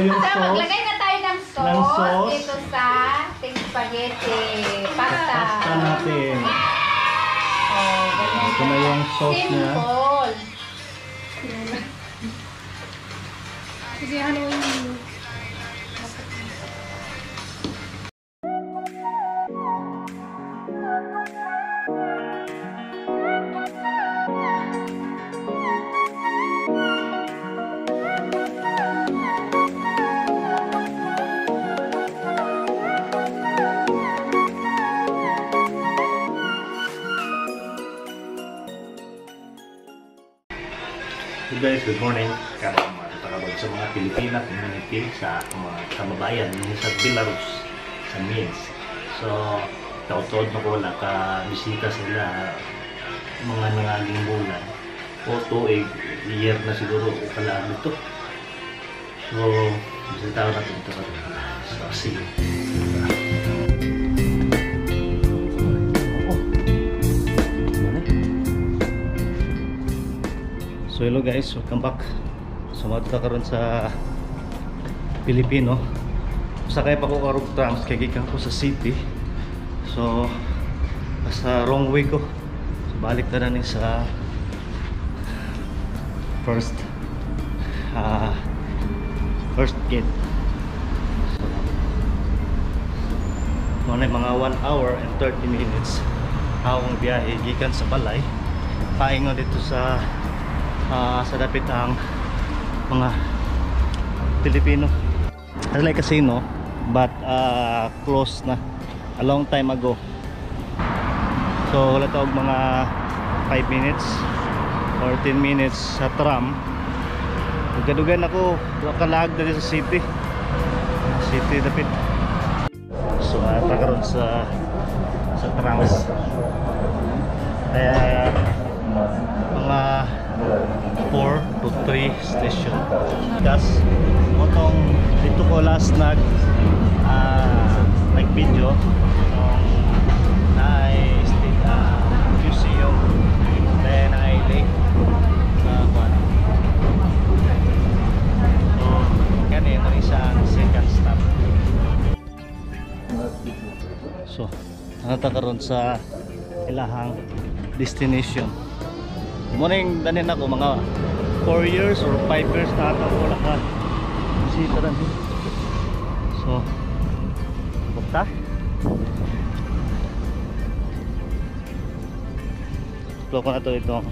yung So, sauce. maglagay na tayo ng sauce dito sa ating spaghetti. Pasta. Pasta natin. Oh, ganyan. Ito na yung sauce niya. Simple. Sige, haluin mo. So guys, good morning. Karon matatagabag sa mga Pilipina community sa mga kababayan sa Belarus, sa Minsk. So, tautod na ko wala ka bisita sila mga nangaging bulan. O tuig, year na siguro o kalaan nito. So, bisita natin ito. So, sige. So hello guys, welcome back. Sumadta karon sa Pilipino. Sakay pa ko karong trams kay gikan ko sa city. So sa wrong way ko. So balik na ni sa first gate. So mga 1 hour and 30 minutes akong biyahe gikan sa balay paingon dito sa dapit ang mga Pilipino. It's like casino but closed na a long time ago. So wala tawag mga 5 minutes or 10 minutes sa tram. Dugan ako kalag dali sa city dapit. So karon sa trams mga 4 to 3 station. Gas motong dito ko last nag video na museum then I lake so kanin ang isang second stop. So nata karon sa ilahang destination. Morning danin ako mga 4 years or 5 years na ata ko lakad. Bisita rin. So, punta. Explore ko na itong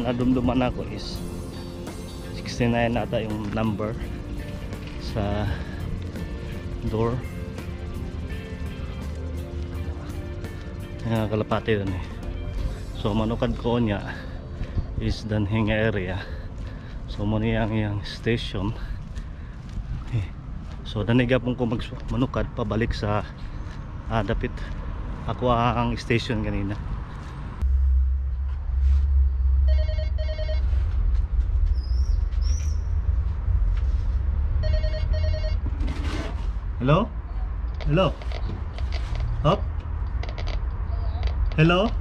nadumduman ako is 69 ata yung number sa door. Yung kalapati doon eh. So manukad ko niya is Danhinga area. So mo niya ang station. So danigapon ko manukad pabalik sa dapit ako ang station kanina. Hello? Hello? Hop? Hello?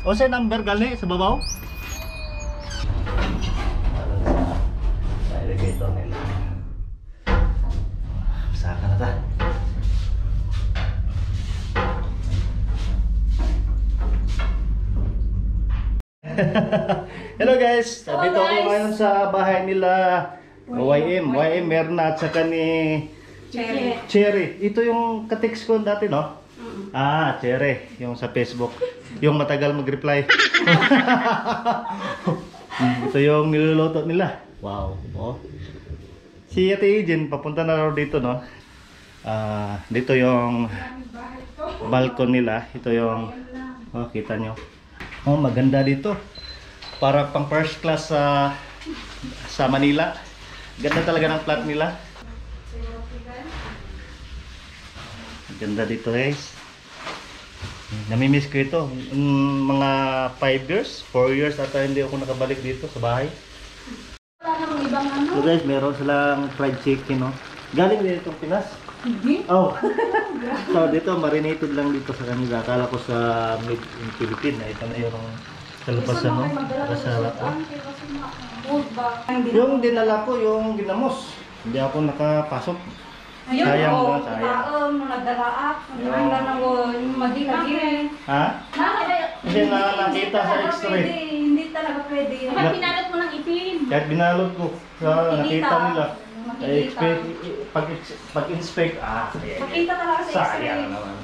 O sa number gali sa babaw? Elevator nila. Saka na ta. Hello guys, dito ko ngayon sa bahay nila YM Merna at saka ni Cherry. Ito yung ka-text ko dati, no? Cherry, yung sa Facebook. Yung matagal mag-reply. Ito yung niluluto nila. Wow. Oh. Si Ate Eugene, papunta na raw dito, no? Dito yung balcony nila. Ito yung, kita nyo. Oh, maganda dito. Para pang first class sa Manila. Ganda talaga ng flat nila. Ganda dito guys. Namimiss ko ito. Mga 5 years, 4 years ata hindi ako nakabalik dito sa bahay. So guys, meron silang fried chicken, no? Galing din itong Pinas. Oh. So dito marinated lang dito sa kanila. Akala ko sa made in Philippines. Ito na yung Kalpasan no? Kasara ko. Yung dinala ko, yung ginamos. Hindi ako nakapasok. Sayang ba? Sayang. Ha? Kasi nakita sa x-ray. Hindi talaga pwede. Bakit pinalot mo ng itim? Kahit binalot ko, nakita nila. Pag-inspect, Makita talaga sa sayang x-ray. naman.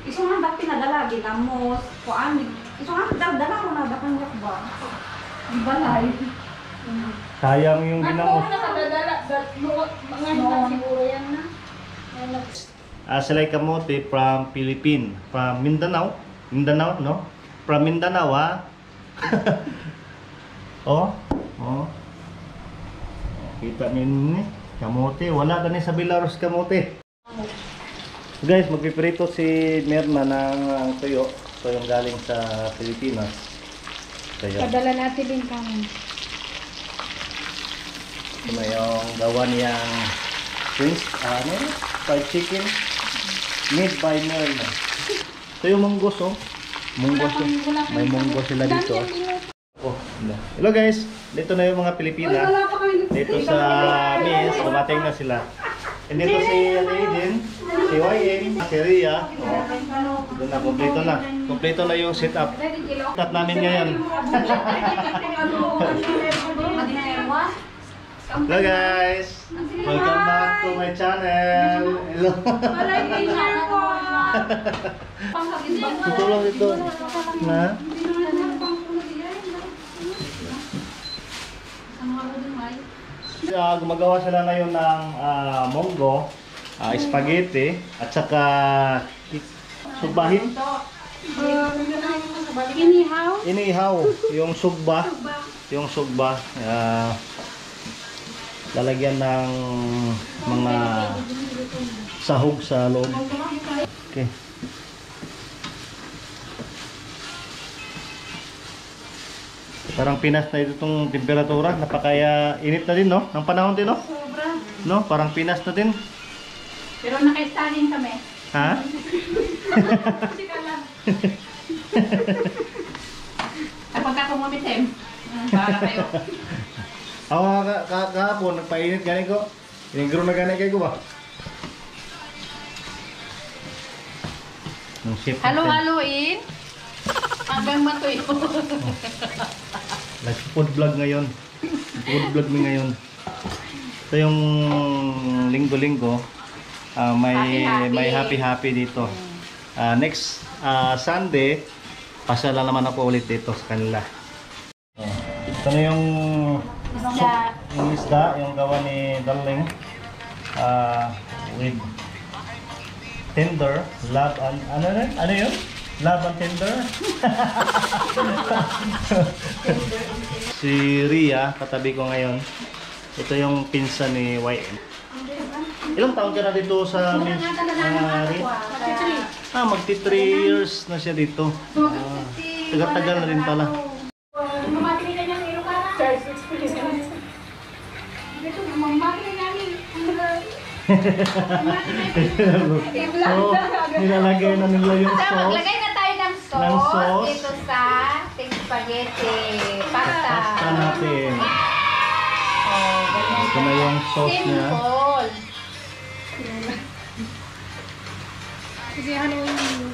Isang handak pinadala, ginamos, kuan, isang handak dala ko na dakanyak ba? Di balay. Sayang yung ginamos. Ano nakadadala? Mga na siguro yan na. Asalay kamote from Philippines, from Mindanao. Mindanao, no? From Mindanao, ha? Oh. Kita ninyo kamote. Wala na sa Belarus kamote. Guys, magpiprito si Merna ng tuyo. Ito yung galing sa Pilipinas. Tuyo. Padala natin din kami. Ito na yung gawa niyang fried chicken made by Merna. Ito yung munggos, oh. Munggos, oh. May munggos sila dito. Oh, hello guys, dito na yung mga Pilipina. Dito sa Miss, dumating na sila. And dito si Aiden, si YN, si Ria. Doon na, kompleto na. Kompleto na yung setup. Setup namin ngayon. Hello guys! Welcome back to my channel! Hello! Tutulong ito na gumagawa sila ngayon ng monggo, spaghetti, at saka sugbahin. Inihaw. Yung sugba. Yung sugba. Lalagyan ng mga sahog sa loob. Okay. Parang Pinas na itong temperatura. Napakaya init na din, no? Ng panahon din, no? Sobra. No? Parang Pinas na din. Pero naka-stalin kami. Ha? Sika lang. Kapag ako mumitim, para kayo. Ako kahapon, nagpainit gani ko. Inigro na gani kayo ba? Halo-haloin. Hanggang matuyo. Nag-food vlog ngayon. Food vlog mi ngayon. Ito yung linggo-linggo. May happy dito. Next Sunday, pasala naman ako ulit dito sa kanila. Ito na yung isda, yung gawa ni Darling. With tender, love and ano yun? Love and tender. Si Ria, katabi ko ngayon. Ito yung pinsan ni YM. Ilang taon ka na dito sa Ria? Magti 3 years na siya dito. Tagal-tagal na rin pala. Mamatili ka niya sa ilo ka na. Charles, experience. Dito, mamatili namin. So, nilalagay na nila yung So, sauce. maglagay na tayo ng Ng sauce sauce. dito sa ting spaghetti. Pasta. Pasta natin. Oh, ganyan. Ito na yung sauce niya. Simple. Kasi haluin mo.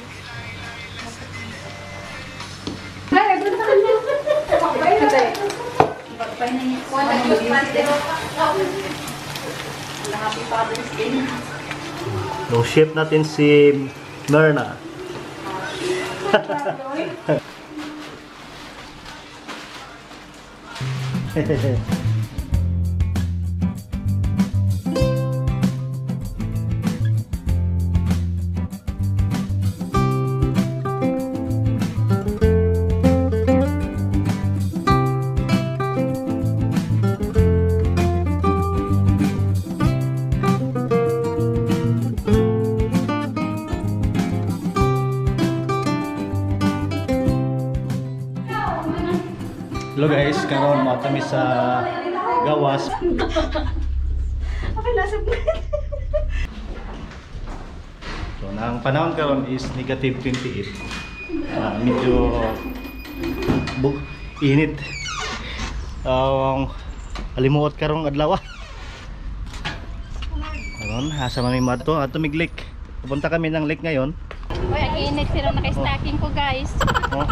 No, chef natin si Merna. Hello guys, karon mo kami sa gawas. Okay, lasap na. So, ang panahon karon is negative 28. Medyo init. Alimuot karong adlaw. Aron, asa man mi madto? Ato mig lake. Pupunta kami ng lake ngayon. Uy, ang init sila naka-stacking ko guys. Oh.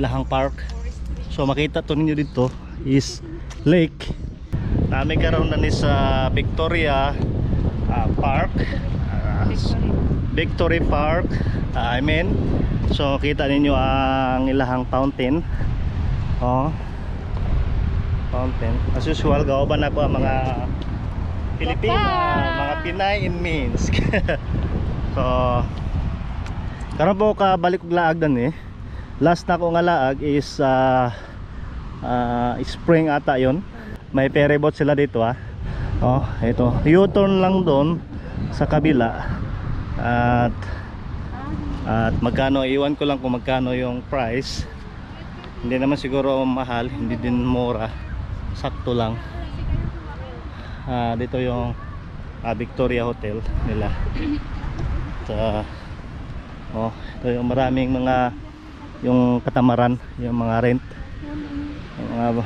Ilahang park. So makita to ninyo dito is lake. Nami karon na ni sa Victoria Park. Victory Park. I mean. So kita ninyo ang ilahang fountain. Oh. Fountain. As usual, gawaban ako ang mga Pilipino, mga Pinay in Minsk. So karon po ka balik og laag dan eh. Last na ko nga laag is spring ata yon. May ferry boat sila dito Oh, ito. U-turn lang doon sa kabila. At magkano, iwan ko lang kung magkano yung price. Hindi naman siguro mahal, hindi din mura. Sakto lang. Dito yung Victoria Hotel nila. Ito yung maraming mga yung katamaran, yung mga rent, yung mga,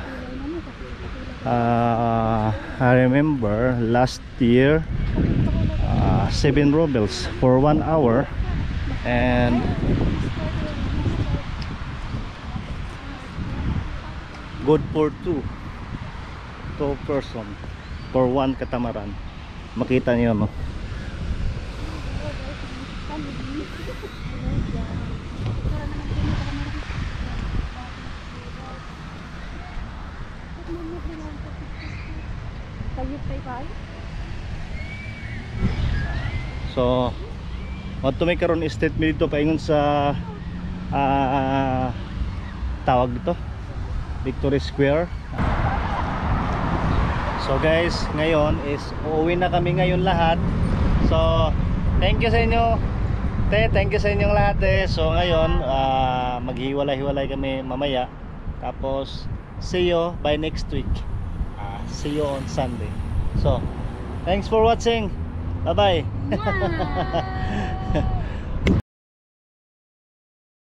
I remember last year 7 rubles for 1 hour and good for 2 person for 1 katamaran. Makita niyo no. So, what to make karon estate mi dito paingon sa tawag dito Victory Square. So guys, ngayon is uuwi na kami ngayon lahat. So, thank you sa inyo. Thank you sa inyong lahat So ngayon, maghiwalay-hiwalay kami mamaya. Tapos, see you by next week. See you on Sunday. So, thanks for watching. Bye-bye.